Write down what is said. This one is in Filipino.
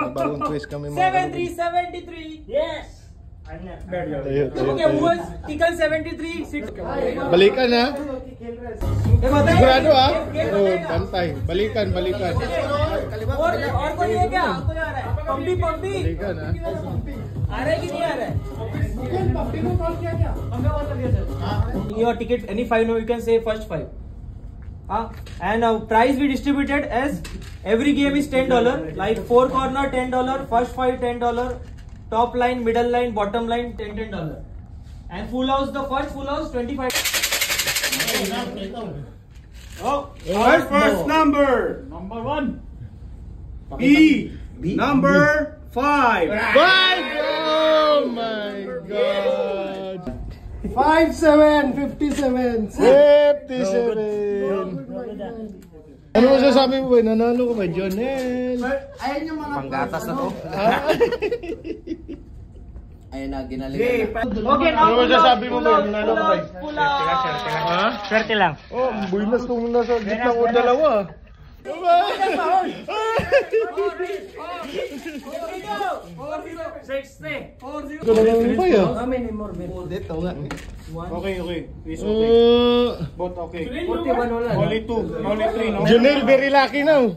may bagong twist kami mga 73, 73. Yes. Okay, who was Tikal 73? balikan ha. Sigurado ha. Oh, bantay. Balikan. और कोई है क्या? आपको जा रहा है? पंपी पंपी। Balikan ha. आ रहा है कि नहीं आ रहा है? पंपी को कॉल किया क्या? हमने कॉल कर दिया sir. Your ticket any 5 no you can say first 5. And price we distributed as every game is $10. Like 4 corner $10, first 5 $10, top line, middle line, bottom line $10. And full house, the first full house 25. Oh, our first number. Number 1. B. Number 5. Oh my God. 57. 57. Ano masasabi mo ba? Nanalo ko ba, Jonel? Ayun yung mga panggatas na to. Ayun na, ginalingan na. Okay, now Ano masasabi mo ba? Nanalo ko ba? Swerte lang. Oh, buinas kung nasa gitna ko dalawa. Okay. It's okay. Both okay. Only 2. Only 3, no? Jonel, very lucky now.